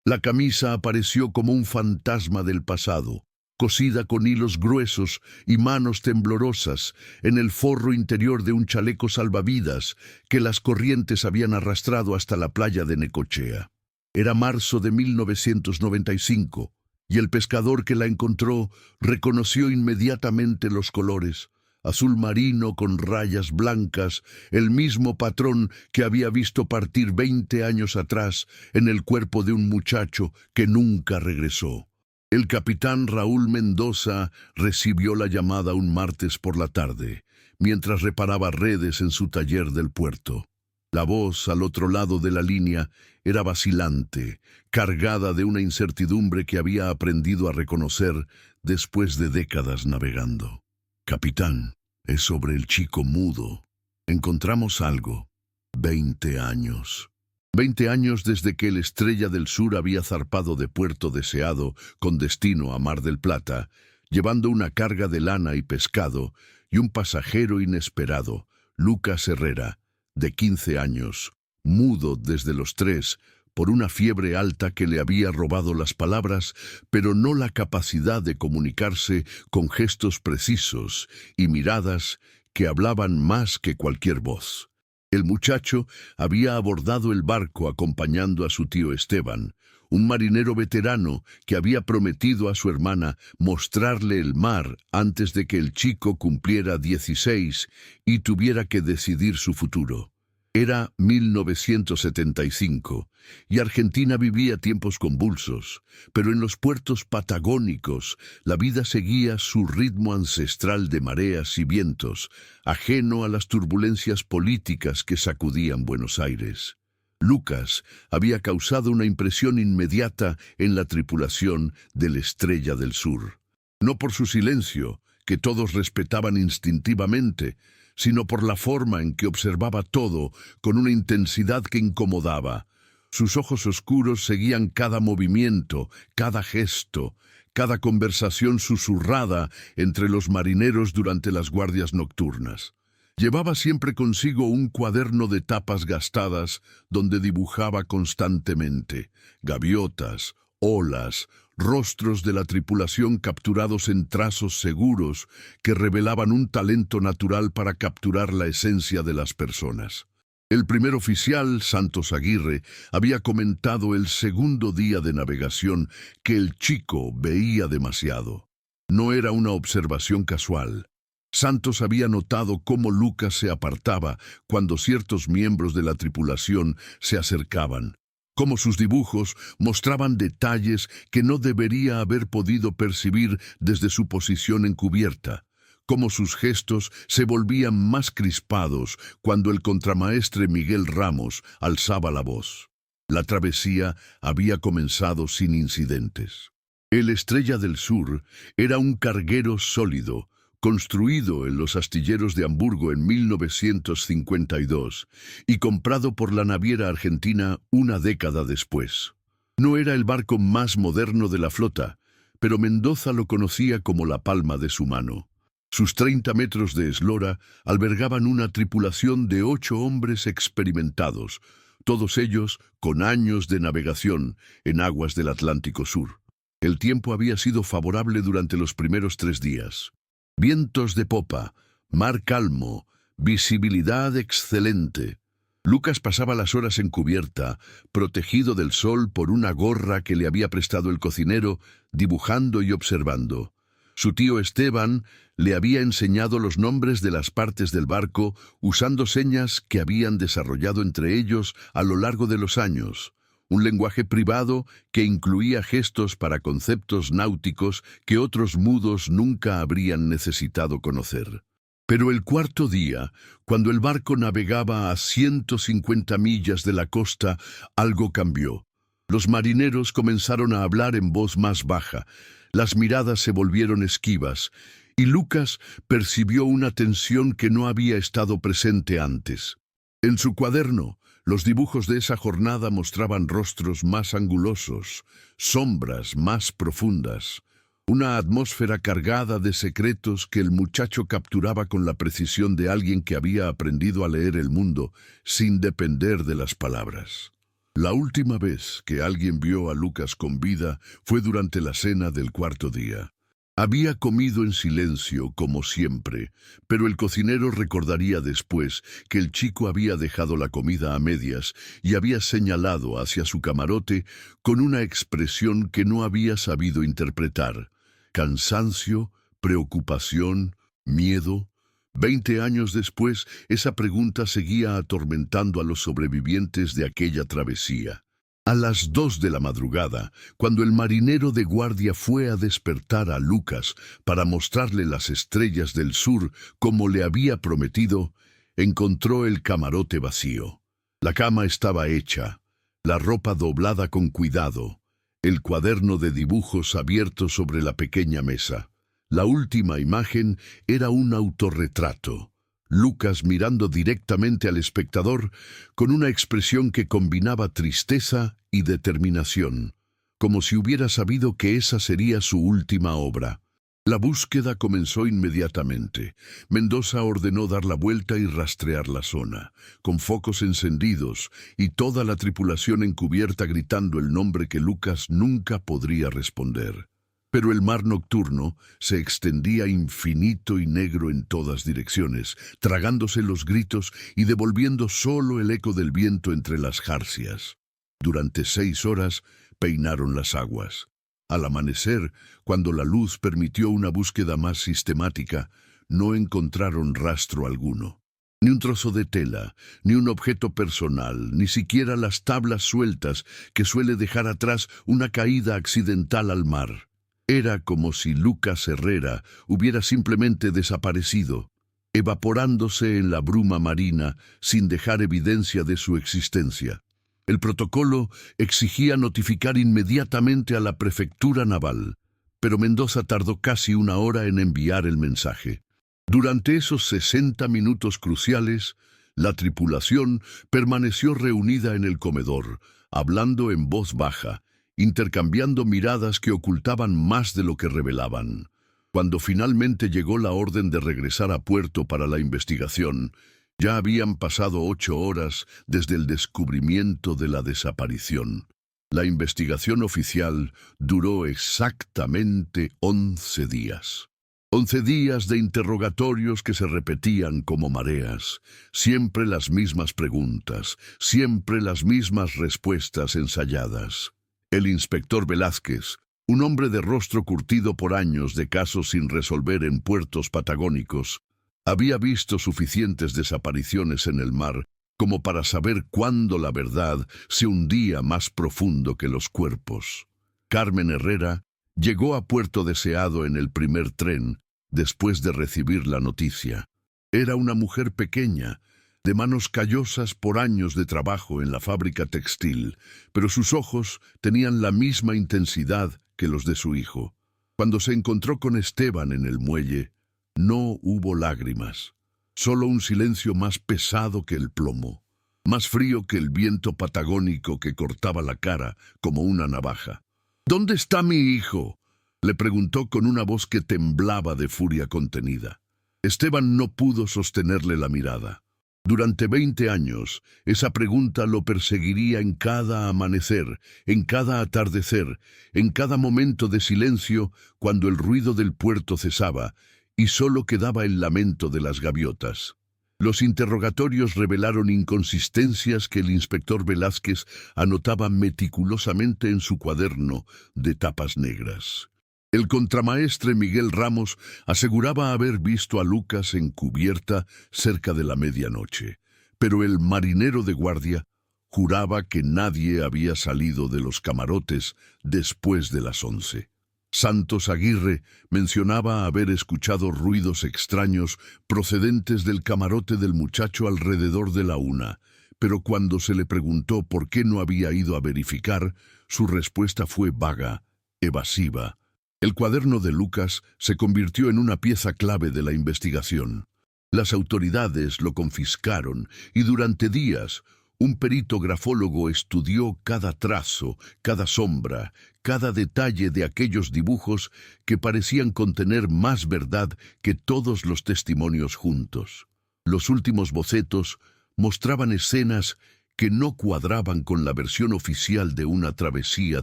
La camisa apareció como un fantasma del pasado, cosida con hilos gruesos y manos temblorosas en el forro interior de un chaleco salvavidas que las corrientes habían arrastrado hasta la playa de Necochea. Era marzo de 1995, y el pescador que la encontró reconoció inmediatamente los colores: azul marino con rayas blancas, el mismo patrón que había visto partir 20 años atrás en el cuerpo de un muchacho que nunca regresó. El capitán Raúl Mendoza recibió la llamada un martes por la tarde, mientras reparaba redes en su taller del puerto. La voz al otro lado de la línea era vacilante, cargada de una incertidumbre que había aprendido a reconocer después de décadas navegando. «Capitán, es sobre el chico mudo. Encontramos algo. 20 años. 20 años desde que el Estrella del Sur había zarpado de Puerto Deseado con destino a Mar del Plata, llevando una carga de lana y pescado y un pasajero inesperado, Lucas Herrera, de 15 años, mudo desde los 3, por una fiebre alta que le había robado las palabras, pero no la capacidad de comunicarse con gestos precisos y miradas que hablaban más que cualquier voz. El muchacho había abordado el barco acompañando a su tío Esteban, un marinero veterano que había prometido a su hermana mostrarle el mar antes de que el chico cumpliera 16 y tuviera que decidir su futuro. Era 1975 y Argentina vivía tiempos convulsos, pero en los puertos patagónicos la vida seguía su ritmo ancestral de mareas y vientos, ajeno a las turbulencias políticas que sacudían Buenos Aires. Lucas había causado una impresión inmediata en la tripulación del Estrella del Sur. No por su silencio, que todos respetaban instintivamente, sino por la forma en que observaba todo con una intensidad que incomodaba. Sus ojos oscuros seguían cada movimiento, cada gesto, cada conversación susurrada entre los marineros durante las guardias nocturnas. Llevaba siempre consigo un cuaderno de tapas gastadas donde dibujaba constantemente gaviotas, olas, rostros de la tripulación capturados en trazos seguros que revelaban un talento natural para capturar la esencia de las personas. El primer oficial, Santos Aguirre, había comentado el segundo día de navegación que el chico veía demasiado. No era una observación casual. Santos había notado cómo Lucas se apartaba cuando ciertos miembros de la tripulación se acercaban, cómo sus dibujos mostraban detalles que no debería haber podido percibir desde su posición en cubierta, cómo sus gestos se volvían más crispados cuando el contramaestre Miguel Ramos alzaba la voz. La travesía había comenzado sin incidentes. El Estrella del Sur era un carguero sólido, construido en los astilleros de Hamburgo en 1952 y comprado por la naviera argentina una década después. No era el barco más moderno de la flota, pero Mendoza lo conocía como la palma de su mano. Sus 30 metros de eslora albergaban una tripulación de 8 hombres experimentados, todos ellos con años de navegación en aguas del Atlántico Sur. El tiempo había sido favorable durante los primeros 3 días. Vientos de popa, mar calmo, visibilidad excelente. Lucas pasaba las horas en cubierta, protegido del sol por una gorra que le había prestado el cocinero, dibujando y observando. Su tío Esteban le había enseñado los nombres de las partes del barco usando señas que habían desarrollado entre ellos a lo largo de los años. Un lenguaje privado que incluía gestos para conceptos náuticos que otros mudos nunca habrían necesitado conocer. Pero el cuarto día, cuando el barco navegaba a 150 millas de la costa, algo cambió. Los marineros comenzaron a hablar en voz más baja, las miradas se volvieron esquivas, y Lucas percibió una tensión que no había estado presente antes. En su cuaderno, los dibujos de esa jornada mostraban rostros más angulosos, sombras más profundas, una atmósfera cargada de secretos que el muchacho capturaba con la precisión de alguien que había aprendido a leer el mundo sin depender de las palabras. La última vez que alguien vio a Lucas con vida fue durante la cena del cuarto día. Había comido en silencio, como siempre, pero el cocinero recordaría después que el chico había dejado la comida a medias y había señalado hacia su camarote con una expresión que no había sabido interpretar. Cansancio, preocupación, miedo. 20 años después, esa pregunta seguía atormentando a los sobrevivientes de aquella travesía. A las 2 de la madrugada, cuando el marinero de guardia fue a despertar a Lucas para mostrarle las estrellas del sur como le había prometido, encontró el camarote vacío. La cama estaba hecha, la ropa doblada con cuidado, el cuaderno de dibujos abierto sobre la pequeña mesa. La última imagen era un autorretrato. Lucas mirando directamente al espectador con una expresión que combinaba tristeza y determinación, como si hubiera sabido que esa sería su última obra. La búsqueda comenzó inmediatamente. Mendoza ordenó dar la vuelta y rastrear la zona, con focos encendidos y toda la tripulación encubierta gritando el nombre que Lucas nunca podría responder. Pero el mar nocturno se extendía infinito y negro en todas direcciones, tragándose los gritos y devolviendo solo el eco del viento entre las jarcias. Durante 6 horas peinaron las aguas. Al amanecer, cuando la luz permitió una búsqueda más sistemática, no encontraron rastro alguno. Ni un trozo de tela, ni un objeto personal, ni siquiera las tablas sueltas que suele dejar atrás una caída accidental al mar. Era como si Lucas Herrera hubiera simplemente desaparecido, evaporándose en la bruma marina sin dejar evidencia de su existencia. El protocolo exigía notificar inmediatamente a la prefectura naval, pero Mendoza tardó casi 1 hora en enviar el mensaje. Durante esos 60 minutos cruciales, la tripulación permaneció reunida en el comedor, hablando en voz baja, intercambiando miradas que ocultaban más de lo que revelaban. Cuando finalmente llegó la orden de regresar a puerto para la investigación, ya habían pasado 8 horas desde el descubrimiento de la desaparición. La investigación oficial duró exactamente 11 días. 11 días de interrogatorios que se repetían como mareas, siempre las mismas preguntas, siempre las mismas respuestas ensayadas. El inspector Velázquez, un hombre de rostro curtido por años de casos sin resolver en puertos patagónicos, había visto suficientes desapariciones en el mar como para saber cuándo la verdad se hundía más profundo que los cuerpos. Carmen Herrera llegó a Puerto Deseado en el primer tren después de recibir la noticia. Era una mujer pequeña, de manos callosas por años de trabajo en la fábrica textil, pero sus ojos tenían la misma intensidad que los de su hijo. Cuando se encontró con Esteban en el muelle, no hubo lágrimas, solo un silencio más pesado que el plomo, más frío que el viento patagónico que cortaba la cara como una navaja. «¿Dónde está mi hijo?», le preguntó con una voz que temblaba de furia contenida. Esteban no pudo sostenerle la mirada. Durante 20 años, esa pregunta lo perseguiría en cada amanecer, en cada atardecer, en cada momento de silencio cuando el ruido del puerto cesaba y solo quedaba el lamento de las gaviotas. Los interrogatorios revelaron inconsistencias que el inspector Velázquez anotaba meticulosamente en su cuaderno de tapas negras. El contramaestre Miguel Ramos aseguraba haber visto a Lucas en cubierta cerca de la medianoche, pero el marinero de guardia juraba que nadie había salido de los camarotes después de las 11. Santos Aguirre mencionaba haber escuchado ruidos extraños procedentes del camarote del muchacho alrededor de la 1, pero cuando se le preguntó por qué no había ido a verificar, su respuesta fue vaga, evasiva. El cuaderno de Lucas se convirtió en una pieza clave de la investigación. Las autoridades lo confiscaron y durante días un perito grafólogo estudió cada trazo, cada sombra, cada detalle de aquellos dibujos que parecían contener más verdad que todos los testimonios juntos. Los últimos bocetos mostraban escenas que no cuadraban con la versión oficial de una travesía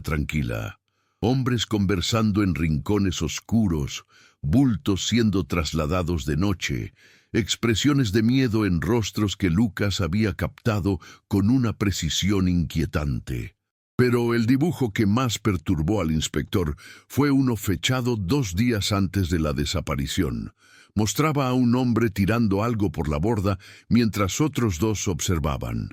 tranquila. Hombres conversando en rincones oscuros, bultos siendo trasladados de noche, expresiones de miedo en rostros que Lucas había captado con una precisión inquietante. Pero el dibujo que más perturbó al inspector fue uno fechado 2 días antes de la desaparición. Mostraba a un hombre tirando algo por la borda mientras otros 2 observaban.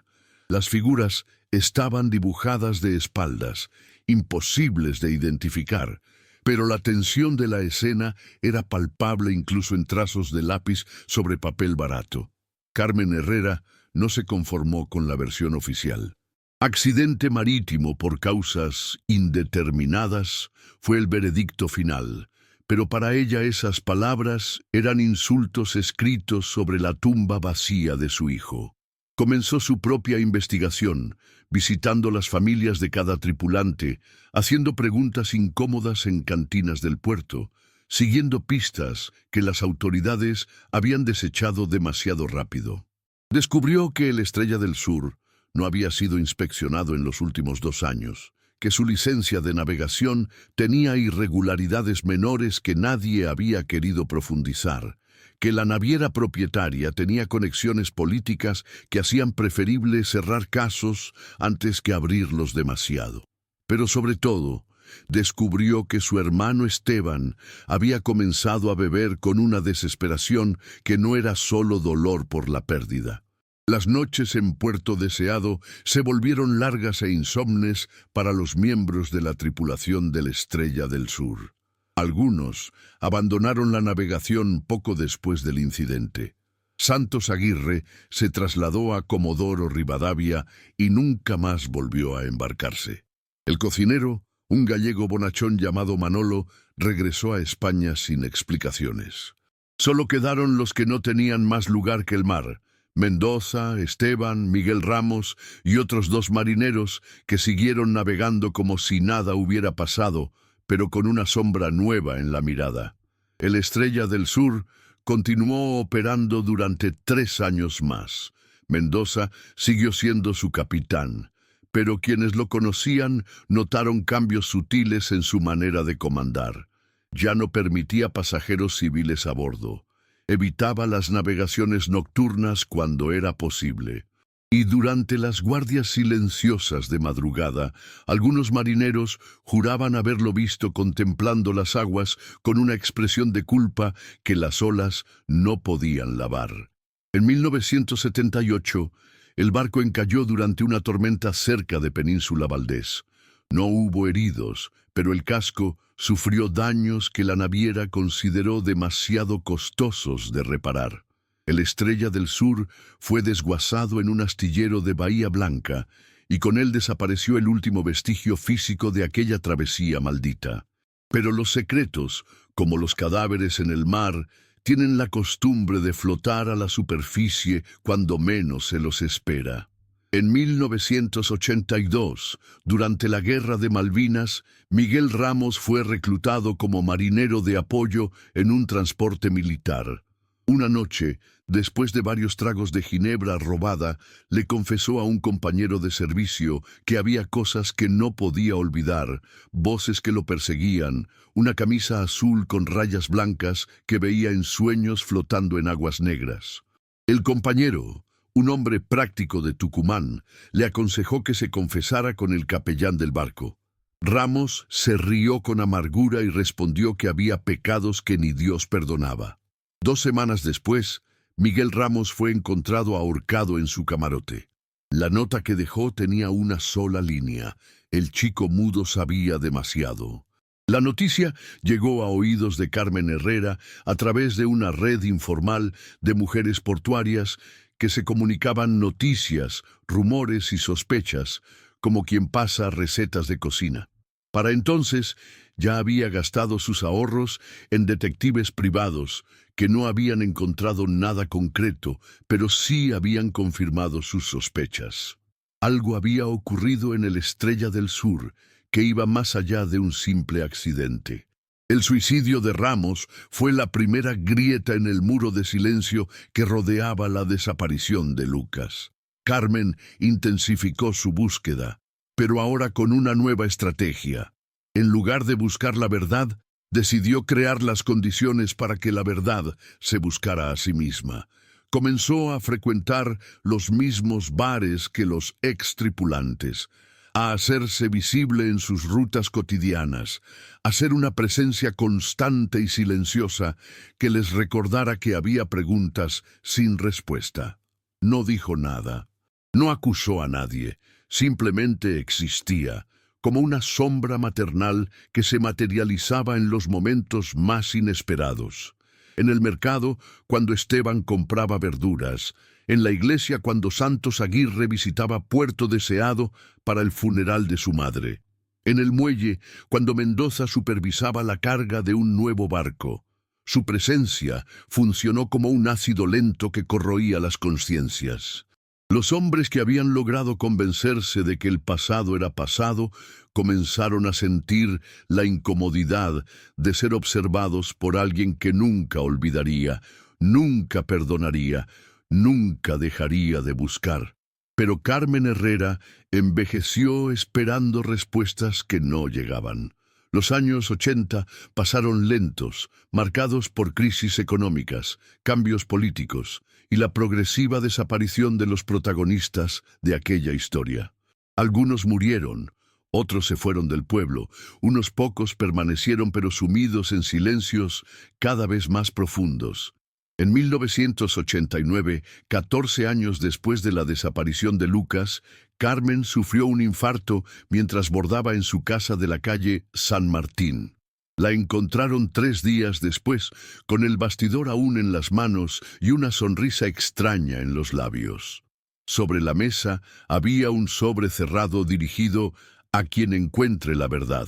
Las figuras estaban dibujadas de espaldas, imposibles de identificar, pero la tensión de la escena era palpable incluso en trazos de lápiz sobre papel barato. Carmen Herrera no se conformó con la versión oficial. Accidente marítimo por causas indeterminadas fue el veredicto final, pero para ella esas palabras eran insultos escritos sobre la tumba vacía de su hijo. Comenzó su propia investigación, visitando las familias de cada tripulante, haciendo preguntas incómodas en cantinas del puerto, siguiendo pistas que las autoridades habían desechado demasiado rápido. Descubrió que el Estrella del Sur no había sido inspeccionado en los últimos 2 años, que su licencia de navegación tenía irregularidades menores que nadie había querido profundizar, que la naviera propietaria tenía conexiones políticas que hacían preferible cerrar casos antes que abrirlos demasiado. Pero sobre todo, descubrió que su hermano Esteban había comenzado a beber con una desesperación que no era solo dolor por la pérdida. Las noches en Puerto Deseado se volvieron largas e insomnes para los miembros de la tripulación del Estrella del Sur. Algunos abandonaron la navegación poco después del incidente. Santos Aguirre se trasladó a Comodoro Rivadavia y nunca más volvió a embarcarse. El cocinero, un gallego bonachón llamado Manolo, regresó a España sin explicaciones. Solo quedaron los que no tenían más lugar que el mar: Mendoza, Esteban, Miguel Ramos y otros 2 marineros que siguieron navegando como si nada hubiera pasado, pero con una sombra nueva en la mirada. El Estrella del Sur continuó operando durante 3 años más. Mendoza siguió siendo su capitán, pero quienes lo conocían notaron cambios sutiles en su manera de comandar. Ya no permitía pasajeros civiles a bordo. Evitaba las navegaciones nocturnas cuando era posible. Y durante las guardias silenciosas de madrugada, algunos marineros juraban haberlo visto contemplando las aguas con una expresión de culpa que las olas no podían lavar. En 1978, el barco encalló durante una tormenta cerca de Península Valdés. No hubo heridos, pero el casco sufrió daños que la naviera consideró demasiado costosos de reparar. El Estrella del Sur fue desguazado en un astillero de Bahía Blanca y con él desapareció el último vestigio físico de aquella travesía maldita. Pero los secretos, como los cadáveres en el mar, tienen la costumbre de flotar a la superficie cuando menos se los espera. En 1982, durante la Guerra de Malvinas, Miguel Ramos fue reclutado como marinero de apoyo en un transporte militar. Una noche, después de varios tragos de ginebra robada, le confesó a un compañero de servicio que había cosas que no podía olvidar, voces que lo perseguían, una camisa azul con rayas blancas que veía en sueños flotando en aguas negras. El compañero, un hombre práctico de Tucumán, le aconsejó que se confesara con el capellán del barco. Ramos se rió con amargura y respondió que había pecados que ni Dios perdonaba. 2 semanas después, Miguel Ramos fue encontrado ahorcado en su camarote. La nota que dejó tenía una sola línea: el chico mudo sabía demasiado. La noticia llegó a oídos de Carmen Herrera a través de una red informal de mujeres portuarias que se comunicaban noticias, rumores y sospechas, como quien pasa recetas de cocina. Para entonces, ya había gastado sus ahorros en detectives privados que no habían encontrado nada concreto, pero sí habían confirmado sus sospechas. Algo había ocurrido en el Estrella del Sur que iba más allá de un simple accidente. El suicidio de Ramos fue la primera grieta en el muro de silencio que rodeaba la desaparición de Lucas. Carmen intensificó su búsqueda, pero ahora con una nueva estrategia. En lugar de buscar la verdad, decidió crear las condiciones para que la verdad se buscara a sí misma. Comenzó a frecuentar los mismos bares que los ex-tripulantes, a hacerse visible en sus rutas cotidianas, a ser una presencia constante y silenciosa que les recordara que había preguntas sin respuesta. No dijo nada, no acusó a nadie, simplemente existía, como una sombra maternal que se materializaba en los momentos más inesperados. En el mercado, cuando Esteban compraba verduras, en la iglesia cuando Santos Aguirre visitaba Puerto Deseado para el funeral de su madre, en el muelle cuando Mendoza supervisaba la carga de un nuevo barco. Su presencia funcionó como un ácido lento que corroía las conciencias. Los hombres que habían logrado convencerse de que el pasado era pasado comenzaron a sentir la incomodidad de ser observados por alguien que nunca olvidaría, nunca perdonaría, nunca dejaría de buscar. Pero Carmen Herrera envejeció esperando respuestas que no llegaban. Los años 80 pasaron lentos, marcados por crisis económicas, cambios políticos y la progresiva desaparición de los protagonistas de aquella historia. Algunos murieron, otros se fueron del pueblo, unos pocos permanecieron pero sumidos en silencios cada vez más profundos. En 1989, 14 años después de la desaparición de Lucas, Carmen sufrió un infarto mientras bordaba en su casa de la calle San Martín. La encontraron 3 días después, con el bastidor aún en las manos y una sonrisa extraña en los labios. Sobre la mesa había un sobre cerrado dirigido a quien encuentre la verdad.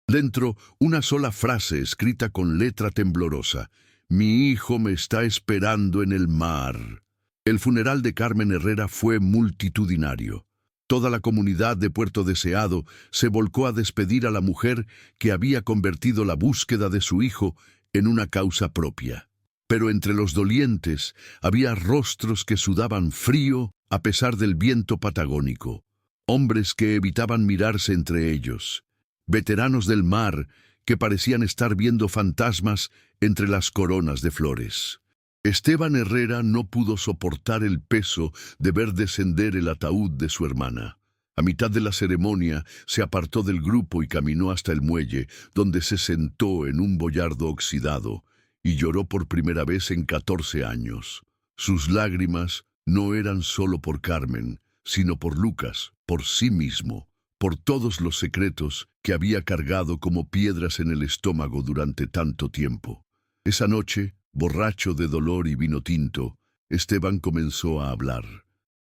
Dentro, una sola frase escrita con letra temblorosa: «Mi hijo me está esperando en el mar». El funeral de Carmen Herrera fue multitudinario. Toda la comunidad de Puerto Deseado se volcó a despedir a la mujer que había convertido la búsqueda de su hijo en una causa propia. Pero entre los dolientes había rostros que sudaban frío a pesar del viento patagónico, hombres que evitaban mirarse entre ellos, veteranos del mar que parecían estar viendo fantasmas entre las coronas de flores. Esteban Herrera no pudo soportar el peso de ver descender el ataúd de su hermana. A mitad de la ceremonia se apartó del grupo y caminó hasta el muelle, donde se sentó en un boyardo oxidado y lloró por primera vez en 14 años. Sus lágrimas no eran solo por Carmen, sino por Lucas, por sí mismo, por todos los secretos que había cargado como piedras en el estómago durante tanto tiempo. Esa noche, borracho de dolor y vino tinto, Esteban comenzó a hablar.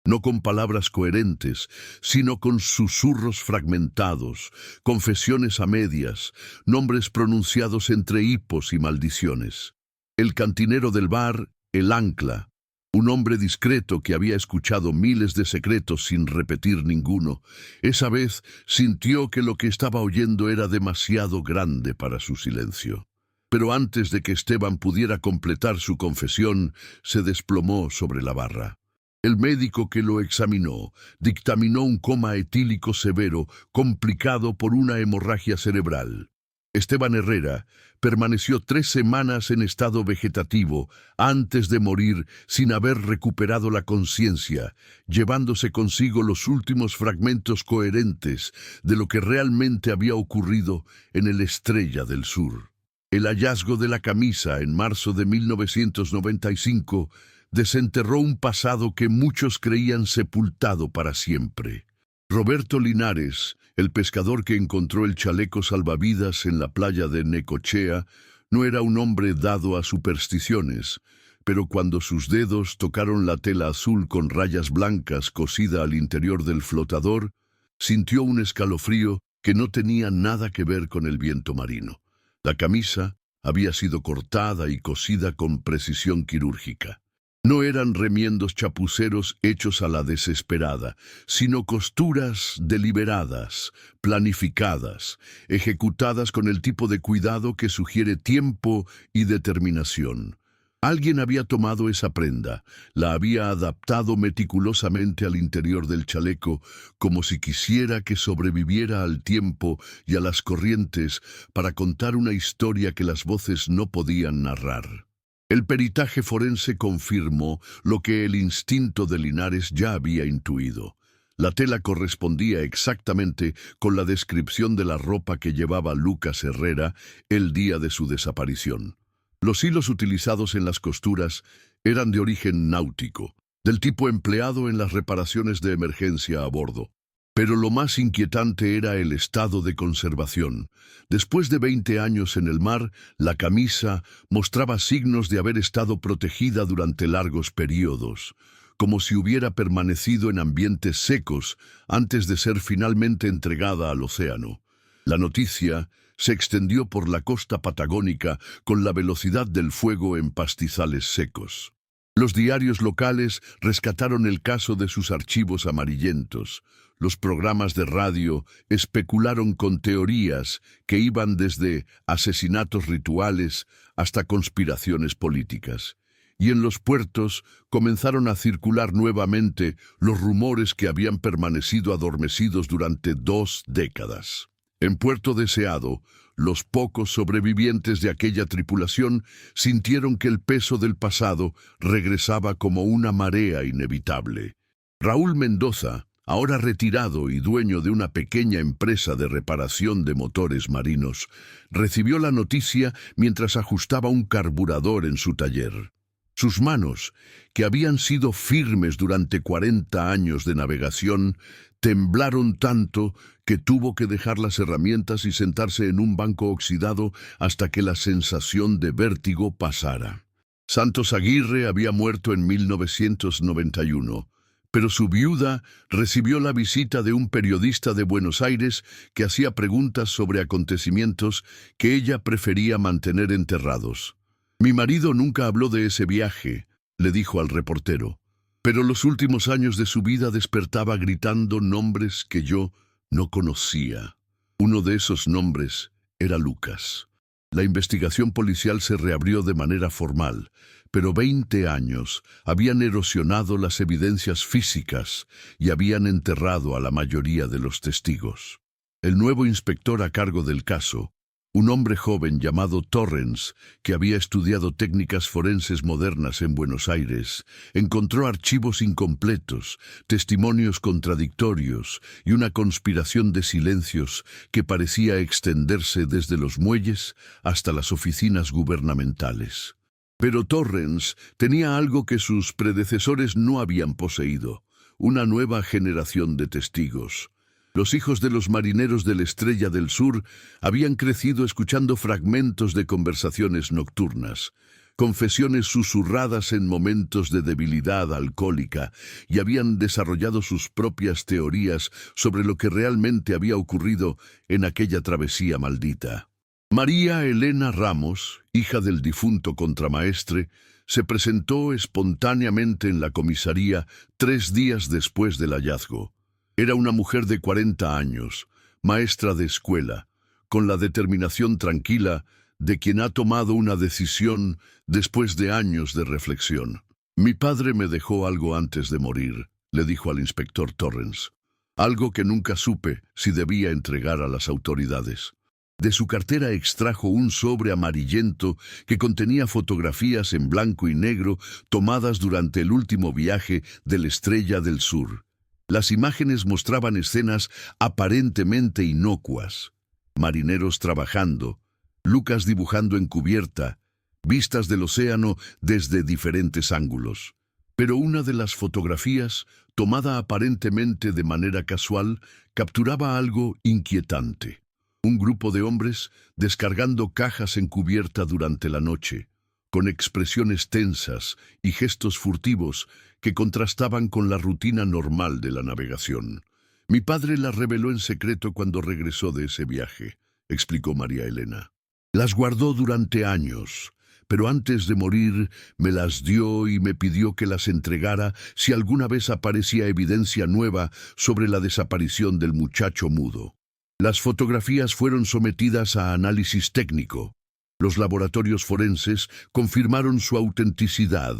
No con palabras coherentes, sino con susurros fragmentados, confesiones a medias, nombres pronunciados entre hipos y maldiciones. El cantinero del bar, el ancla, un hombre discreto que había escuchado miles de secretos sin repetir ninguno, esa vez sintió que lo que estaba oyendo era demasiado grande para su silencio. Pero antes de que Esteban pudiera completar su confesión, se desplomó sobre la barra. El médico que lo examinó dictaminó un coma etílico severo complicado por una hemorragia cerebral. Esteban Herrera permaneció 3 semanas en estado vegetativo antes de morir sin haber recuperado la conciencia, llevándose consigo los últimos fragmentos coherentes de lo que realmente había ocurrido en el Estrella del Sur. El hallazgo de la camisa en marzo de 1995 desenterró un pasado que muchos creían sepultado para siempre. Roberto Linares, el pescador que encontró el chaleco salvavidas en la playa de Necochea, no era un hombre dado a supersticiones, pero cuando sus dedos tocaron la tela azul con rayas blancas cosida al interior del flotador, sintió un escalofrío que no tenía nada que ver con el viento marino. La camisa había sido cortada y cosida con precisión quirúrgica. No eran remiendos chapuceros hechos a la desesperada, sino costuras deliberadas, planificadas, ejecutadas con el tipo de cuidado que sugiere tiempo y determinación. Alguien había tomado esa prenda, la había adaptado meticulosamente al interior del chaleco, como si quisiera que sobreviviera al tiempo y a las corrientes para contar una historia que las voces no podían narrar. El peritaje forense confirmó lo que el instinto de Linares ya había intuido. La tela correspondía exactamente con la descripción de la ropa que llevaba Lucas Herrera el día de su desaparición. Los hilos utilizados en las costuras eran de origen náutico, del tipo empleado en las reparaciones de emergencia a bordo. Pero lo más inquietante era el estado de conservación. Después de 20 años en el mar, la camisa mostraba signos de haber estado protegida durante largos periodos, como si hubiera permanecido en ambientes secos antes de ser finalmente entregada al océano. La noticia se extendió por la costa patagónica con la velocidad del fuego en pastizales secos. Los diarios locales rescataron el caso de sus archivos amarillentos. Los programas de radio especularon con teorías que iban desde asesinatos rituales hasta conspiraciones políticas. Y en los puertos comenzaron a circular nuevamente los rumores que habían permanecido adormecidos durante 2 décadas. En Puerto Deseado, los pocos sobrevivientes de aquella tripulación sintieron que el peso del pasado regresaba como una marea inevitable. Raúl Mendoza, ahora retirado y dueño de una pequeña empresa de reparación de motores marinos, recibió la noticia mientras ajustaba un carburador en su taller. Sus manos, que habían sido firmes durante 40 años de navegación, temblaron tanto que tuvo que dejar las herramientas y sentarse en un banco oxidado hasta que la sensación de vértigo pasara. Santos Aguirre había muerto en 1991, pero su viuda recibió la visita de un periodista de Buenos Aires que hacía preguntas sobre acontecimientos que ella prefería mantener enterrados. «Mi marido nunca habló de ese viaje», le dijo al reportero, «pero los últimos años de su vida despertaba gritando nombres que yo no conocía. Uno de esos nombres era Lucas». La investigación policial se reabrió de manera formal, pero 20 años habían erosionado las evidencias físicas y habían enterrado a la mayoría de los testigos. El nuevo inspector a cargo del caso, un hombre joven llamado Torrens, que había estudiado técnicas forenses modernas en Buenos Aires, encontró archivos incompletos, testimonios contradictorios y una conspiración de silencios que parecía extenderse desde los muelles hasta las oficinas gubernamentales. Pero Torrens tenía algo que sus predecesores no habían poseído: una nueva generación de testigos. Los hijos de los marineros de la Estrella del Sur habían crecido escuchando fragmentos de conversaciones nocturnas, confesiones susurradas en momentos de debilidad alcohólica, y habían desarrollado sus propias teorías sobre lo que realmente había ocurrido en aquella travesía maldita. María Elena Ramos, hija del difunto contramaestre, se presentó espontáneamente en la comisaría 3 días después del hallazgo. Era una mujer de 40 años, maestra de escuela, con la determinación tranquila de quien ha tomado una decisión después de años de reflexión. «Mi padre me dejó algo antes de morir», le dijo al inspector Torrens. «Algo que nunca supe si debía entregar a las autoridades». De su cartera extrajo un sobre amarillento que contenía fotografías en blanco y negro tomadas durante el último viaje de la Estrella del Sur. Las imágenes mostraban escenas aparentemente inocuas: marineros trabajando, Lucas dibujando en cubierta, vistas del océano desde diferentes ángulos. Pero una de las fotografías, tomada aparentemente de manera casual, capturaba algo inquietante: un grupo de hombres descargando cajas en cubierta durante la noche, con expresiones tensas y gestos furtivos que contrastaban con la rutina normal de la navegación. «Mi padre las reveló en secreto cuando regresó de ese viaje», explicó María Elena. «Las guardó durante años, pero antes de morir me las dio y me pidió que las entregara si alguna vez aparecía evidencia nueva sobre la desaparición del muchacho mudo. Las fotografías fueron sometidas a análisis técnico. Los laboratorios forenses confirmaron su autenticidad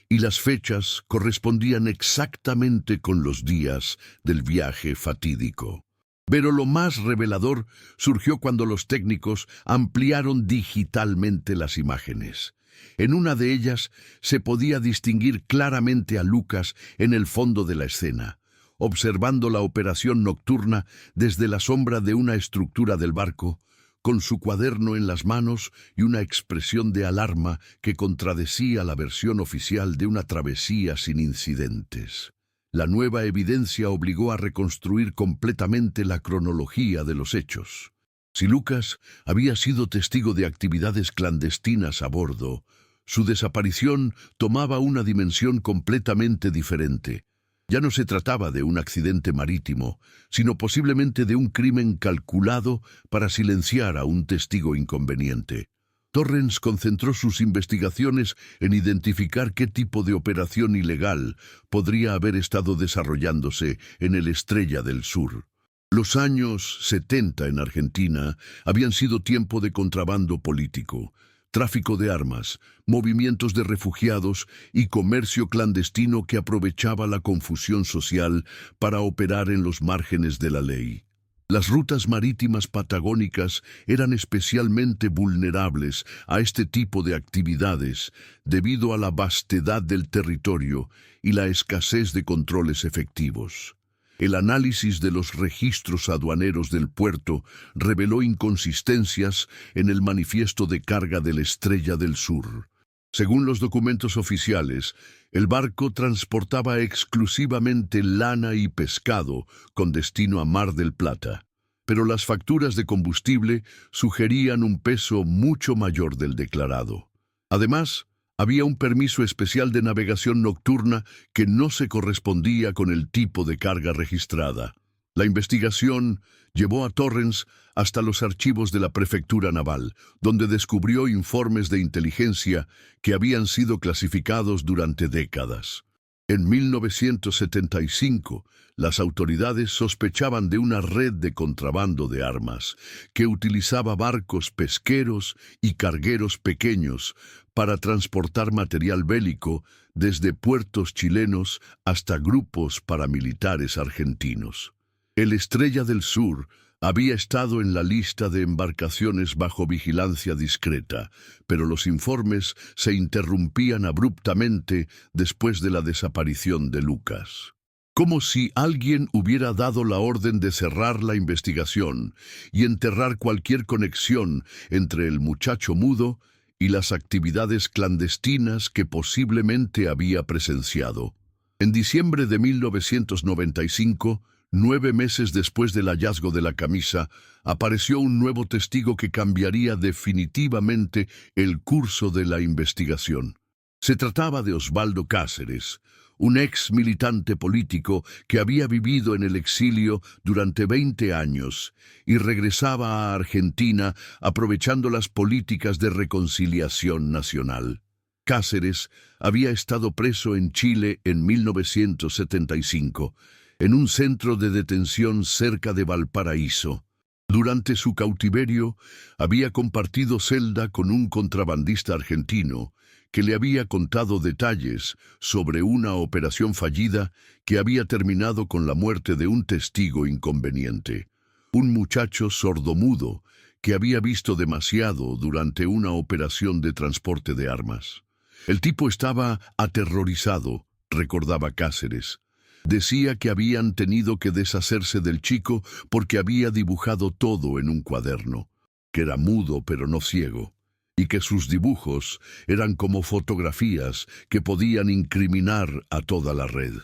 y las fechas correspondían exactamente con los días del viaje fatídico. Pero lo más revelador surgió cuando los técnicos ampliaron digitalmente las imágenes. En una de ellas se podía distinguir claramente a Lucas en el fondo de la escena, observando la operación nocturna desde la sombra de una estructura del barco, con su cuaderno en las manos y una expresión de alarma que contradecía la versión oficial de una travesía sin incidentes. La nueva evidencia obligó a reconstruir completamente la cronología de los hechos. Si Lucas había sido testigo de actividades clandestinas a bordo, su desaparición tomaba una dimensión completamente diferente. Ya no se trataba de un accidente marítimo, sino posiblemente de un crimen calculado para silenciar a un testigo inconveniente. Torrens concentró sus investigaciones en identificar qué tipo de operación ilegal podría haber estado desarrollándose en el Estrella del Sur. Los años 70 en Argentina habían sido tiempo de contrabando político, tráfico de armas, movimientos de refugiados y comercio clandestino que aprovechaba la confusión social para operar en los márgenes de la ley. Las rutas marítimas patagónicas eran especialmente vulnerables a este tipo de actividades debido a la vastedad del territorio y la escasez de controles efectivos. El análisis de los registros aduaneros del puerto reveló inconsistencias en el manifiesto de carga de la Estrella del Sur. Según los documentos oficiales, el barco transportaba exclusivamente lana y pescado con destino a Mar del Plata, pero las facturas de combustible sugerían un peso mucho mayor del declarado. Además, había un permiso especial de navegación nocturna que no se correspondía con el tipo de carga registrada. La investigación llevó a Torrens hasta los archivos de la Prefectura Naval, donde descubrió informes de inteligencia que habían sido clasificados durante décadas. En 1975, las autoridades sospechaban de una red de contrabando de armas que utilizaba barcos pesqueros y cargueros pequeños para transportar material bélico desde puertos chilenos hasta grupos paramilitares argentinos. El Estrella del Sur había estado en la lista de embarcaciones bajo vigilancia discreta, pero los informes se interrumpían abruptamente después de la desaparición de Lucas. Como si alguien hubiera dado la orden de cerrar la investigación y enterrar cualquier conexión entre el muchacho mudo y las actividades clandestinas que posiblemente había presenciado. En diciembre de 1995, 9 meses después del hallazgo de la camisa, apareció un nuevo testigo que cambiaría definitivamente el curso de la investigación. Se trataba de Osvaldo Cáceres, un ex militante político que había vivido en el exilio durante 20 años y regresaba a Argentina aprovechando las políticas de reconciliación nacional. Cáceres había estado preso en Chile en 1975, en un centro de detención cerca de Valparaíso. Durante su cautiverio, había compartido celda con un contrabandista argentino que le había contado detalles sobre una operación fallida que había terminado con la muerte de un testigo inconveniente, un muchacho sordomudo que había visto demasiado durante una operación de transporte de armas. El tipo estaba aterrorizado, recordaba Cáceres. Decía que habían tenido que deshacerse del chico porque había dibujado todo en un cuaderno, que era mudo pero no ciego, y que sus dibujos eran como fotografías que podían incriminar a toda la red.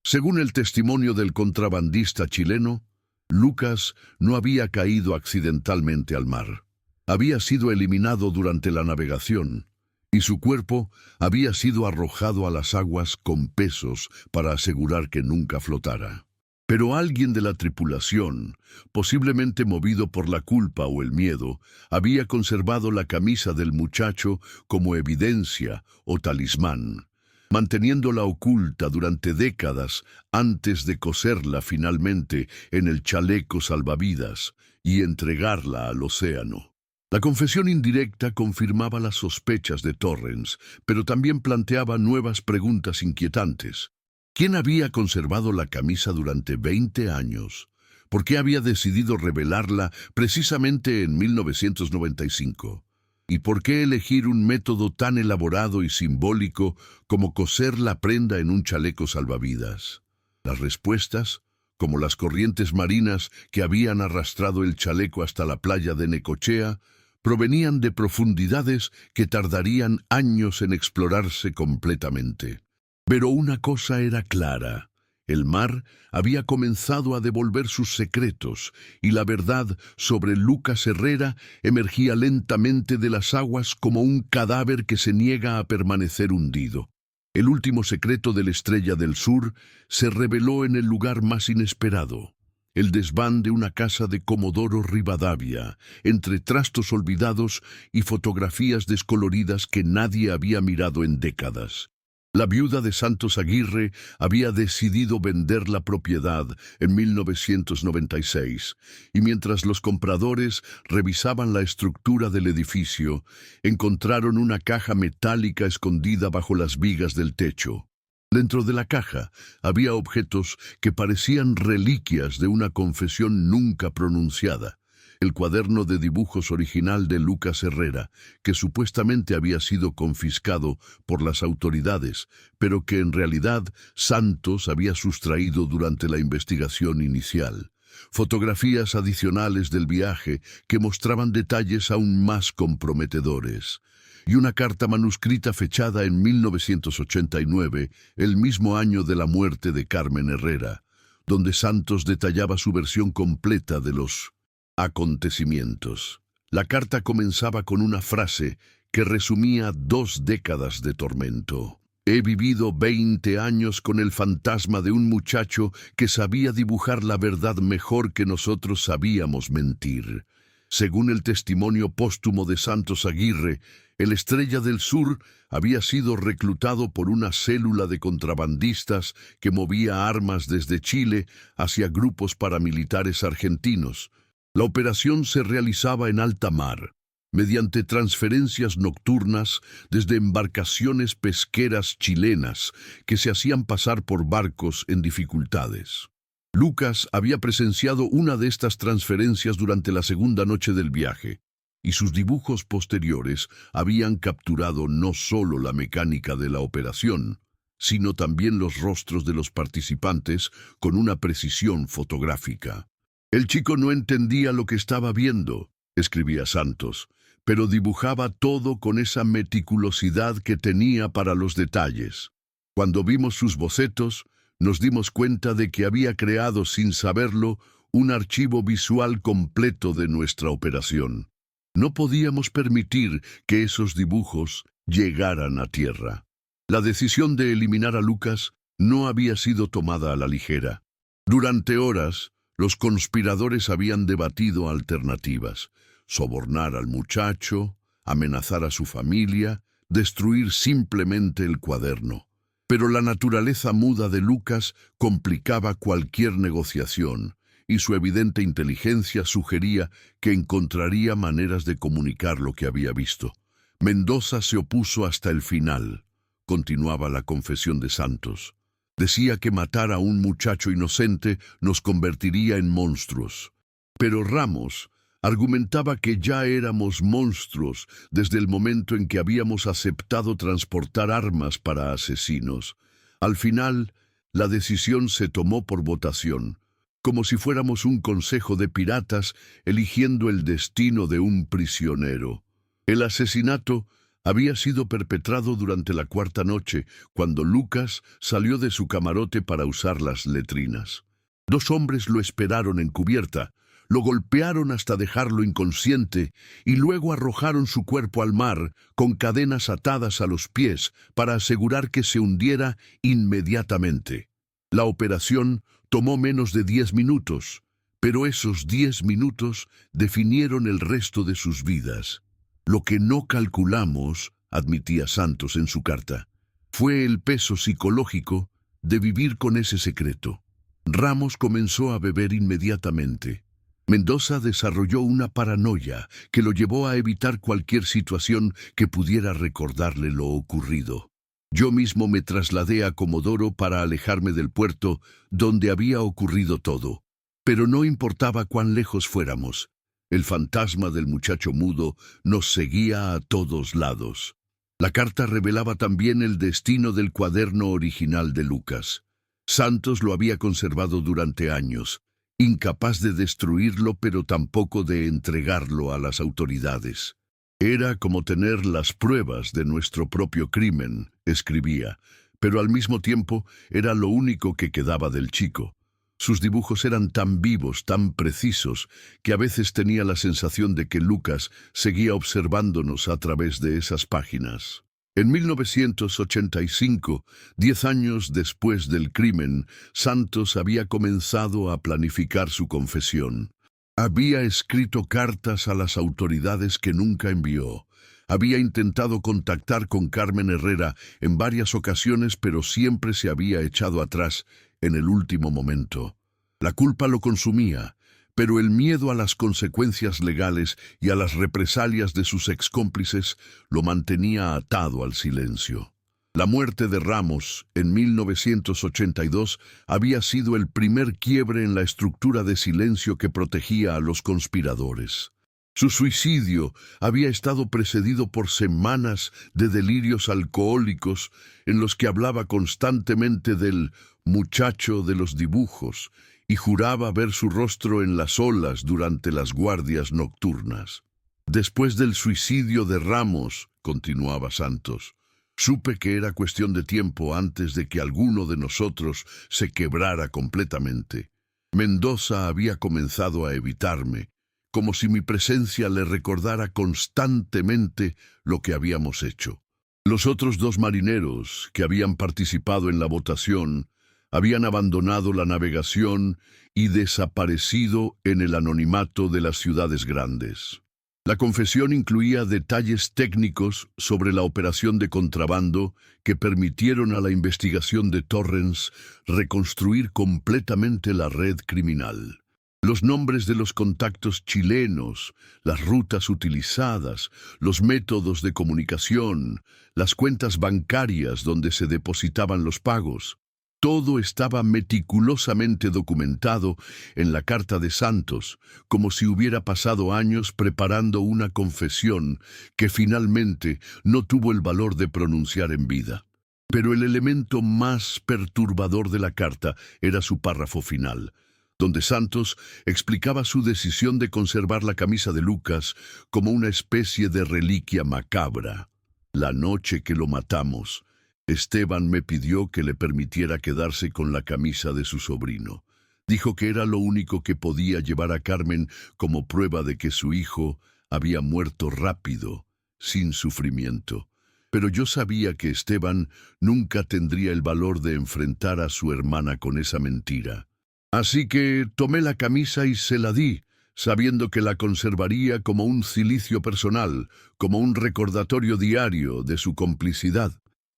Según el testimonio del contrabandista chileno, Lucas no había caído accidentalmente al mar. Había sido eliminado durante la navegación, y su cuerpo había sido arrojado a las aguas con pesos para asegurar que nunca flotara. Pero alguien de la tripulación, posiblemente movido por la culpa o el miedo, había conservado la camisa del muchacho como evidencia o talismán, manteniéndola oculta durante décadas antes de coserla finalmente en el chaleco salvavidas y entregarla al océano. La confesión indirecta confirmaba las sospechas de Torrens, pero también planteaba nuevas preguntas inquietantes. ¿Quién había conservado la camisa durante 20 años? ¿Por qué había decidido revelarla precisamente en 1995? ¿Y por qué elegir un método tan elaborado y simbólico como coser la prenda en un chaleco salvavidas? Las respuestas, como las corrientes marinas que habían arrastrado el chaleco hasta la playa de Necochea, provenían de profundidades que tardarían años en explorarse completamente. Pero una cosa era clara: el mar había comenzado a devolver sus secretos, y la verdad sobre Lucas Herrera emergía lentamente de las aguas como un cadáver que se niega a permanecer hundido. El último secreto de la Estrella del Sur se reveló en el lugar más inesperado: el desván de una casa de Comodoro Rivadavia, entre trastos olvidados y fotografías descoloridas que nadie había mirado en décadas. La viuda de Santos Aguirre había decidido vender la propiedad en 1996, y mientras los compradores revisaban la estructura del edificio, encontraron una caja metálica escondida bajo las vigas del techo. Dentro de la caja había objetos que parecían reliquias de una confesión nunca pronunciada: el cuaderno de dibujos original de Lucas Herrera, que supuestamente había sido confiscado por las autoridades, pero que en realidad Santos había sustraído durante la investigación inicial. Fotografías adicionales del viaje que mostraban detalles aún más comprometedores. Y una carta manuscrita fechada en 1989, el mismo año de la muerte de Carmen Herrera, donde Santos detallaba su versión completa de los acontecimientos. La carta comenzaba con una frase que resumía 2 décadas de tormento. He vivido 20 años con el fantasma de un muchacho que sabía dibujar la verdad mejor que nosotros sabíamos mentir. Según el testimonio póstumo de Santos Aguirre, el Estrella del Sur había sido reclutado por una célula de contrabandistas que movía armas desde Chile hacia grupos paramilitares argentinos. La operación se realizaba en alta mar, mediante transferencias nocturnas desde embarcaciones pesqueras chilenas que se hacían pasar por barcos en dificultades. Lucas había presenciado una de estas transferencias durante la segunda noche del viaje, y sus dibujos posteriores habían capturado no solo la mecánica de la operación, sino también los rostros de los participantes con una precisión fotográfica. El chico no entendía lo que estaba viendo, escribía Santos, pero dibujaba todo con esa meticulosidad que tenía para los detalles. Cuando vimos sus bocetos, nos dimos cuenta de que había creado, sin saberlo, un archivo visual completo de nuestra operación. No podíamos permitir que esos dibujos llegaran a tierra. La decisión de eliminar a Lucas no había sido tomada a la ligera. Durante horas, los conspiradores habían debatido alternativas: sobornar al muchacho, amenazar a su familia, destruir simplemente el cuaderno. Pero la naturaleza muda de Lucas complicaba cualquier negociación, y su evidente inteligencia sugería que encontraría maneras de comunicar lo que había visto. Mendoza se opuso hasta el final, continuaba la confesión de Santos. Decía que matar a un muchacho inocente nos convertiría en monstruos. Pero Ramos argumentaba que ya éramos monstruos desde el momento en que habíamos aceptado transportar armas para asesinos. Al final, la decisión se tomó por votación, como si fuéramos un consejo de piratas eligiendo el destino de un prisionero. El asesinato había sido perpetrado durante la 4ª noche, cuando Lucas salió de su camarote para usar las letrinas. 2 hombres lo esperaron en cubierta, lo golpearon hasta dejarlo inconsciente y luego arrojaron su cuerpo al mar con cadenas atadas a los pies para asegurar que se hundiera inmediatamente. La operación tomó menos de 10 minutos, pero esos 10 minutos definieron el resto de sus vidas. Lo que no calculamos, admitía Santos en su carta, fue el peso psicológico de vivir con ese secreto. Ramos comenzó a beber inmediatamente. Mendoza desarrolló una paranoia que lo llevó a evitar cualquier situación que pudiera recordarle lo ocurrido. Yo mismo me trasladé a Comodoro para alejarme del puerto donde había ocurrido todo. Pero no importaba cuán lejos fuéramos. El fantasma del muchacho mudo nos seguía a todos lados. La carta revelaba también el destino del cuaderno original de Lucas. Santos lo había conservado durante años, incapaz de destruirlo pero tampoco de entregarlo a las autoridades. Era como tener las pruebas de nuestro propio crimen, escribía, pero al mismo tiempo era lo único que quedaba del chico. Sus dibujos eran tan vivos, tan precisos, que a veces tenía la sensación de que Lucas seguía observándonos a través de esas páginas. En 1985, 10 años después del crimen, Santos había comenzado a planificar su confesión. Había escrito cartas a las autoridades que nunca envió. Había intentado contactar con Carmen Herrera en varias ocasiones, pero siempre se había echado atrás en el último momento. La culpa lo consumía, pero el miedo a las consecuencias legales y a las represalias de sus excómplices lo mantenía atado al silencio. La muerte de Ramos, en 1982, había sido el primer quiebre en la estructura de silencio que protegía a los conspiradores. Su suicidio había estado precedido por semanas de delirios alcohólicos en los que hablaba constantemente del muchacho de los dibujos y juraba ver su rostro en las olas durante las guardias nocturnas. Después del suicidio de Ramos, continuaba Santos, supe que era cuestión de tiempo antes de que alguno de nosotros se quebrara completamente. Mendoza había comenzado a evitarme, como si mi presencia le recordara constantemente lo que habíamos hecho. Los otros 2 marineros que habían participado en la votación habían abandonado la navegación y desaparecido en el anonimato de las ciudades grandes. La confesión incluía detalles técnicos sobre la operación de contrabando que permitieron a la investigación de Torrens reconstruir completamente la red criminal. Los nombres de los contactos chilenos, las rutas utilizadas, los métodos de comunicación, las cuentas bancarias donde se depositaban los pagos. Todo estaba meticulosamente documentado en la carta de Santos, como si hubiera pasado años preparando una confesión que finalmente no tuvo el valor de pronunciar en vida. Pero el elemento más perturbador de la carta era su párrafo final, donde Santos explicaba su decisión de conservar la camisa de Lucas como una especie de reliquia macabra. La noche que lo matamos, Esteban me pidió que le permitiera quedarse con la camisa de su sobrino. Dijo que era lo único que podía llevar a Carmen como prueba de que su hijo había muerto rápido, sin sufrimiento. Pero yo sabía que Esteban nunca tendría el valor de enfrentar a su hermana con esa mentira. Así que tomé la camisa y se la di, sabiendo que la conservaría como un cilicio personal, como un recordatorio diario de su complicidad.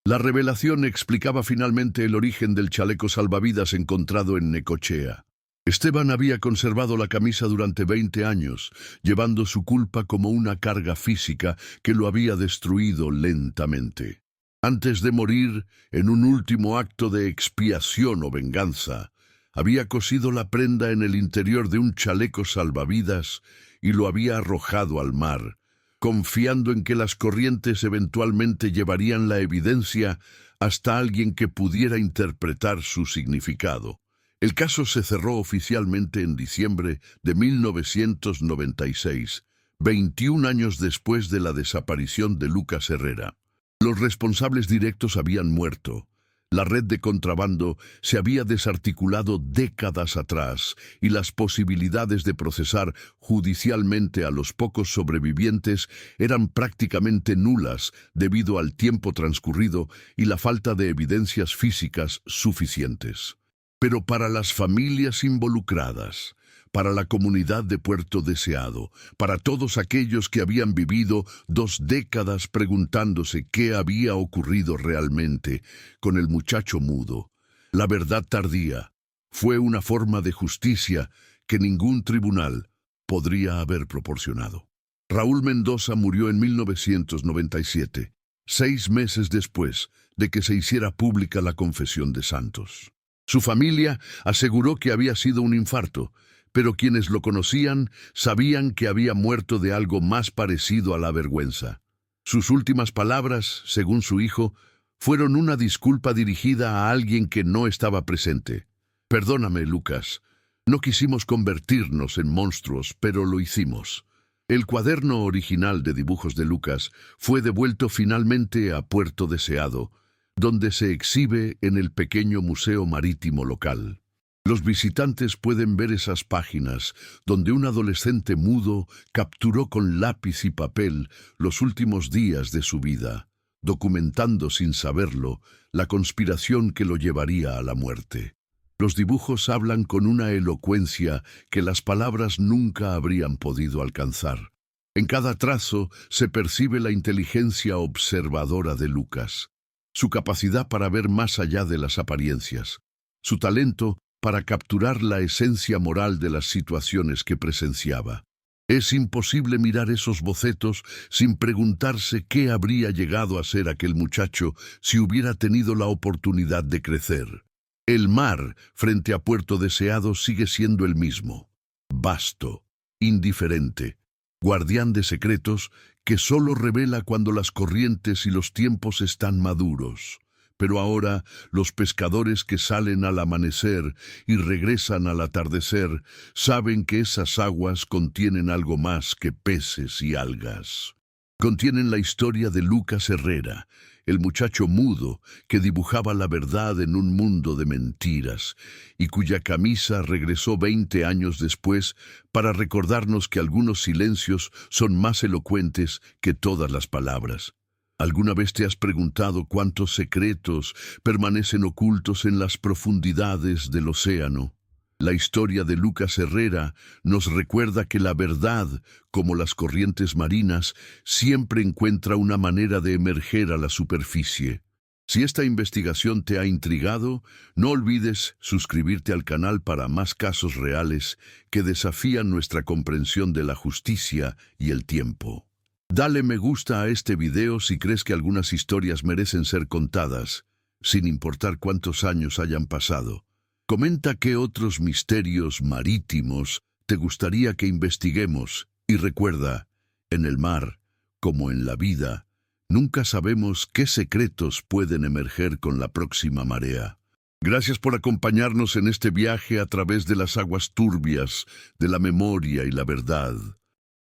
La revelación explicaba finalmente el origen del chaleco salvavidas encontrado en Necochea. Esteban había conservado la camisa durante 20 años, llevando su culpa como una carga física que lo había destruido lentamente. Antes de morir, en un último acto de expiación o venganza, había cosido la prenda en el interior de un chaleco salvavidas y lo había arrojado al mar, confiando en que las corrientes eventualmente llevarían la evidencia hasta alguien que pudiera interpretar su significado. El caso se cerró oficialmente en diciembre de 1996, 21 años después de la desaparición de Lucas Herrera. Los responsables directos habían muerto. La red de contrabando se había desarticulado décadas atrás y las posibilidades de procesar judicialmente a los pocos sobrevivientes eran prácticamente nulas debido al tiempo transcurrido y la falta de evidencias físicas suficientes. Pero para las familias involucradas, para la comunidad de Puerto Deseado, para todos aquellos que habían vivido 2 décadas preguntándose qué había ocurrido realmente con el muchacho mudo, la verdad tardía fue una forma de justicia que ningún tribunal podría haber proporcionado. Raúl Mendoza murió en 1997, 6 meses después de que se hiciera pública la confesión de Santos. Su familia aseguró que había sido un infarto, pero quienes lo conocían sabían que había muerto de algo más parecido a la vergüenza. Sus últimas palabras, según su hijo, fueron una disculpa dirigida a alguien que no estaba presente. Perdóname, Lucas. No quisimos convertirnos en monstruos, pero lo hicimos. El cuaderno original de dibujos de Lucas fue devuelto finalmente a Puerto Deseado, donde se exhibe en el pequeño museo marítimo local. Los visitantes pueden ver esas páginas donde un adolescente mudo capturó con lápiz y papel los últimos días de su vida, documentando sin saberlo la conspiración que lo llevaría a la muerte. Los dibujos hablan con una elocuencia que las palabras nunca habrían podido alcanzar. En cada trazo se percibe la inteligencia observadora de Lucas, su capacidad para ver más allá de las apariencias, su talento para capturar la esencia moral de las situaciones que presenciaba. Es imposible mirar esos bocetos sin preguntarse qué habría llegado a ser aquel muchacho si hubiera tenido la oportunidad de crecer. El mar, frente a Puerto Deseado, sigue siendo el mismo. Vasto, indiferente, guardián de secretos que solo revela cuando las corrientes y los tiempos están maduros. Pero ahora los pescadores que salen al amanecer y regresan al atardecer saben que esas aguas contienen algo más que peces y algas. Contienen la historia de Lucas Herrera, el muchacho mudo que dibujaba la verdad en un mundo de mentiras y cuya camisa regresó 20 años después para recordarnos que algunos silencios son más elocuentes que todas las palabras. ¿Alguna vez te has preguntado cuántos secretos permanecen ocultos en las profundidades del océano? La historia de Lucas Herrera nos recuerda que la verdad, como las corrientes marinas, siempre encuentra una manera de emerger a la superficie. Si esta investigación te ha intrigado, no olvides suscribirte al canal para más casos reales que desafían nuestra comprensión de la justicia y el tiempo. Dale me gusta a este video si crees que algunas historias merecen ser contadas, sin importar cuántos años hayan pasado. Comenta qué otros misterios marítimos te gustaría que investiguemos y recuerda, en el mar, como en la vida, nunca sabemos qué secretos pueden emerger con la próxima marea. Gracias por acompañarnos en este viaje a través de las aguas turbias de la memoria y la verdad.